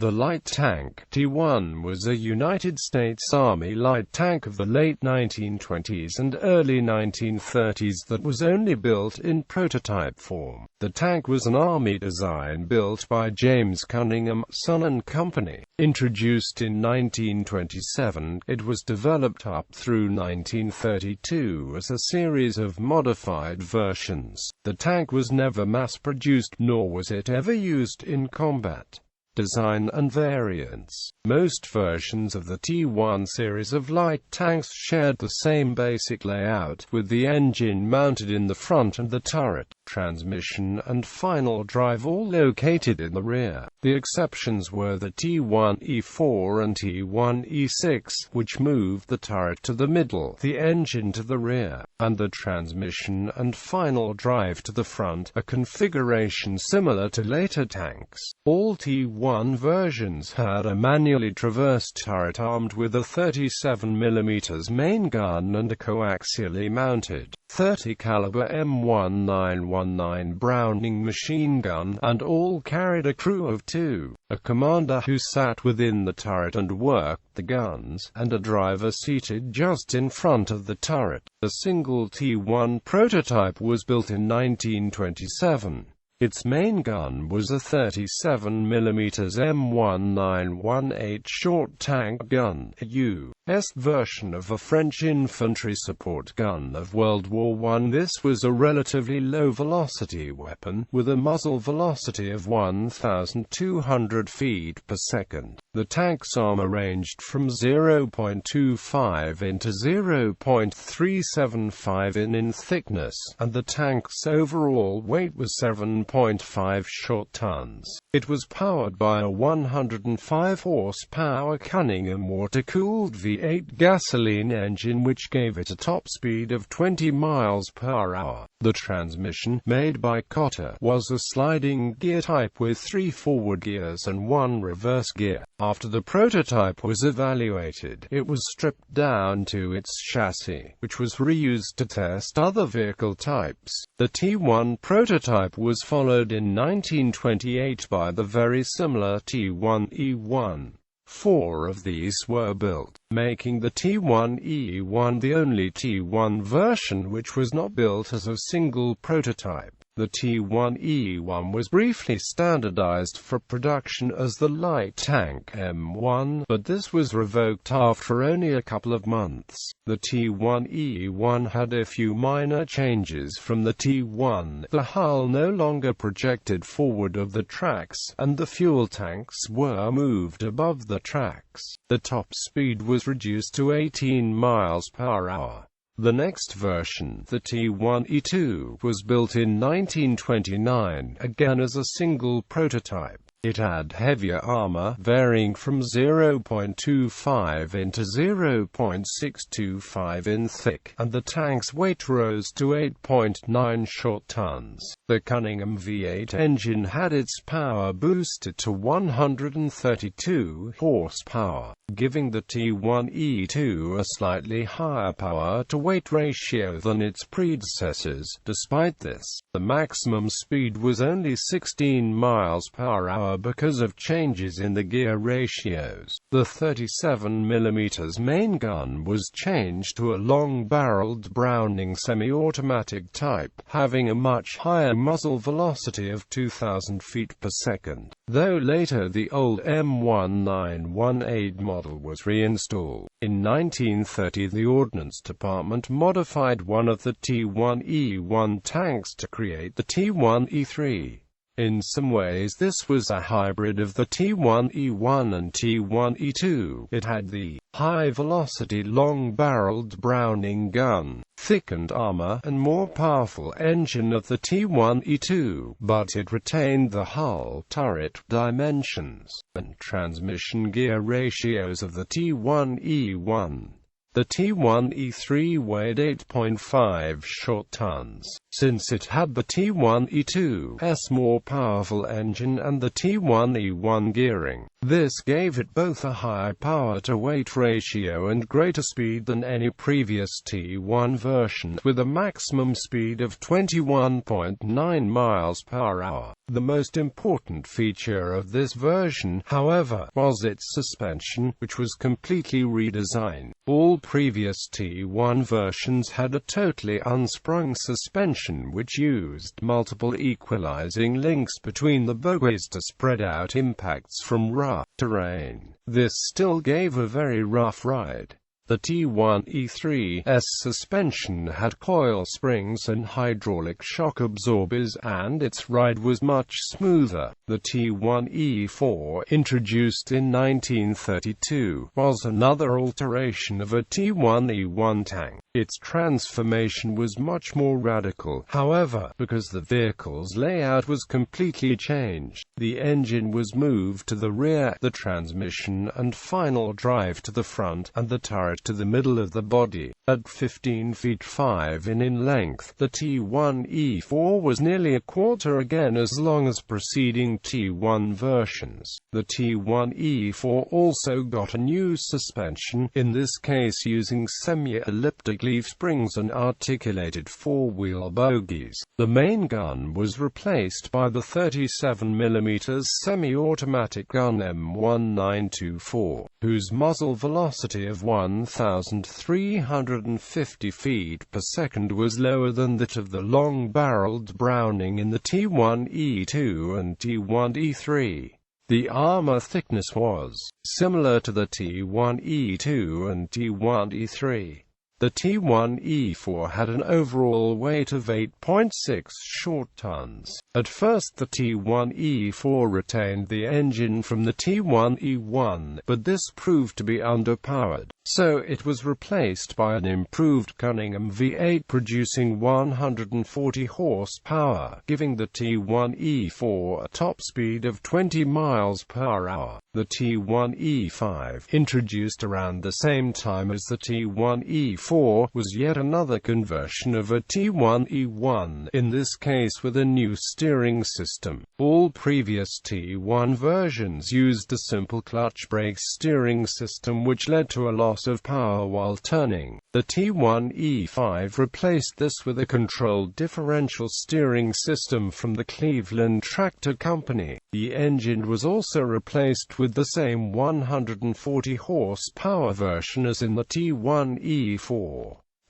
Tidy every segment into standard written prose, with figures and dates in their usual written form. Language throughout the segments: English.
The light tank T-1 was a United States Army light tank of the late 1920s and early 1930s that was only built in prototype form. The tank was an Army design built by James Cunningham, Son and Company. Introduced in 1927, it was developed up through 1932 as a series of modified versions. The tank was never mass-produced, nor was it ever used in combat. Design and variants. Most versions of the T-1 series of light tanks shared the same basic layout, with the engine mounted in the front and the turret, transmission and final drive all located in the rear. The exceptions were the T-1E4 and T-1E6, which moved the turret to the middle, the engine to the rear, and the transmission and final drive to the front, a configuration similar to later tanks. All T-1 versions had a manually traversed turret armed with a 37mm main gun and a coaxially mounted 30 caliber M1919 Browning machine gun, and all carried a crew of two, a commander who sat within the turret and worked the guns, and a driver seated just in front of the turret. A single T-1 prototype was built in 1927. Its main gun was a 37mm M1918 short tank gun, a U.S. version of a French infantry support gun of World War I. This was a relatively low-velocity weapon, with a muzzle velocity of 1,200 feet per second. The tank's armor ranged from 0.25 in to 0.375 in thickness, and the tank's overall weight was 7.5 short tons. It was powered by a 105 horsepower Cunningham water-cooled V8 gasoline engine which gave it a top speed of 20 miles per hour. The transmission, made by Cotter, was a sliding gear type with 3 forward gears and 1 reverse gear. After the prototype was evaluated, it was stripped down to its chassis, which was reused to test other vehicle types. The T-1 prototype was followed in 1928 by the very similar T-1E1. 4 of these were built, making the T-1E1 the only T-1 version which was not built as a single prototype. The T-1E1 was briefly standardized for production as the light tank M1, but this was revoked after only a couple of months. The T-1E1 had a few minor changes from the T-1. The hull no longer projected forward of the tracks, and the fuel tanks were moved above the tracks. The top speed was reduced to 18 miles per hour. The next version, the T-1E2, was built in 1929, again as a single prototype. It had heavier armor, varying from 0.25 in to 0.625 in thick, and the tank's weight rose to 8.9 short tons. The Cunningham V8 engine had its power boosted to 132 horsepower, giving the T-1E2 a slightly higher power-to-weight ratio than its predecessors. Despite this, the maximum speed was only 16 miles per hour because of changes in the gear ratios. The 37mm main gun was changed to a long-barreled Browning semi-automatic type, having a much higher muzzle velocity of 2,000 feet per second. Though later the old M1918 model was reinstalled. In 1930 the Ordnance Department modified one of the T-1E1 tanks to create the T-1E3. In some ways this was a hybrid of the T-1E1 and T-1E2. It had the high-velocity long-barreled Browning gun, thickened armor, and more powerful engine of the T-1E2, but it retained the hull, turret dimensions, and transmission gear ratios of the T-1E1. The T-1E3 weighed 8.5 short tons. Since it had the T-1E2's more powerful engine and the T-1E1 gearing, this gave it both a higher power-to-weight ratio and greater speed than any previous T-1 version, with a maximum speed of 21.9 miles per hour. The most important feature of this version, however, was its suspension, which was completely redesigned. All previous T1 versions had a totally unsprung suspension which used multiple equalizing links between the bogies to spread out impacts from rough terrain. This still gave a very rough ride. The T1E3's suspension had coil springs and hydraulic shock absorbers, and its ride was much smoother. The T1E4, introduced in 1932, was another alteration of a T1E1 tank. Its transformation was much more radical, however, because the vehicle's layout was completely changed. The engine was moved to the rear, the transmission and final drive to the front, and the turret to the middle of the body. At 15 feet 5 in length, the T1E4 was nearly a quarter again as long as preceding T1 versions. The T1E4 also got a new suspension, in this case using semi-elliptic leaf springs and articulated four-wheel bogies. The main gun was replaced by the 37mm semi-automatic gun M1924, whose muzzle velocity of 1,350 feet per second was lower than that of the long-barreled Browning in the T1E2 and T1E3. The armor thickness was similar to the T1E2 and T1E3. The T1E4 had an overall weight of 8.6 short tons. At first the T1E4 retained the engine from the T1E1, but this proved to be underpowered, so it was replaced by an improved Cunningham V8 producing 140 horsepower, giving the T1E4 a top speed of 20 miles per hour. The T1E5, introduced around the same time as the T1E4, was yet another conversion of a T1E1, in this case with a new steering system. All previous T1 versions used a simple clutch brake steering system which led to a loss of power while turning. The T1E5 replaced this with a controlled differential steering system from the Cleveland Tractor Company. The engine was also replaced with the same 140 horsepower version as in the T1E4.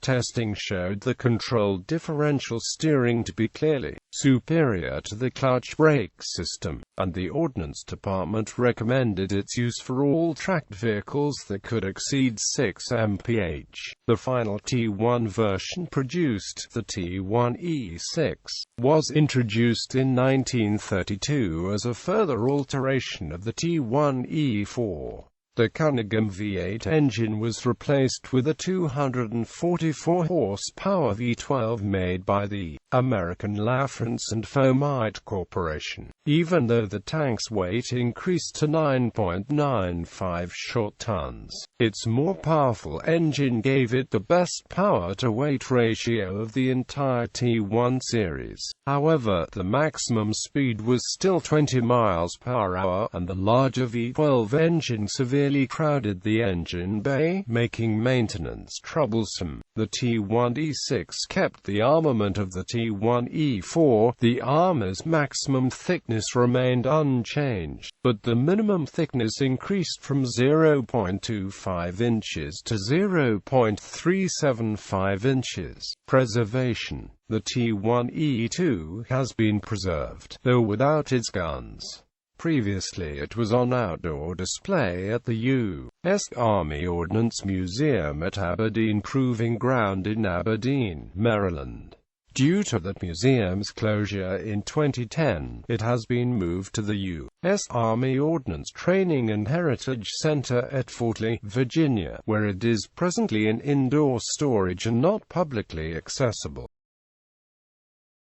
Testing showed the controlled differential steering to be clearly superior to the clutch brake system, and the Ordnance Department recommended its use for all tracked vehicles that could exceed 6 mph. The final T1 version, produced, the T1E6, was introduced in 1932 as a further alteration of the T1E4. The Cunningham V8 engine was replaced with a 244 horsepower V12 made by the American Lafrance and Fomite Corporation. Even though the tank's weight increased to 9.95 short tons, its more powerful engine gave it the best power-to-weight ratio of the entire T1 series. However, the maximum speed was still 20 miles per hour, and the larger V12 engine severely crowded the engine bay, making maintenance troublesome. The T1E6 kept the armament of the T1E4. The armor's maximum thickness remained unchanged, but the minimum thickness increased from 0.25 inches to 0.375 inches. Preservation. The T1E2 has been preserved, though without its guns. Previously it was on outdoor display at the U.S. Army Ordnance Museum at Aberdeen Proving Ground in Aberdeen, Maryland. Due to the museum's closure in 2010, it has been moved to the U.S. Army Ordnance Training and Heritage Center at Fort Lee, Virginia, where it is presently in indoor storage and not publicly accessible.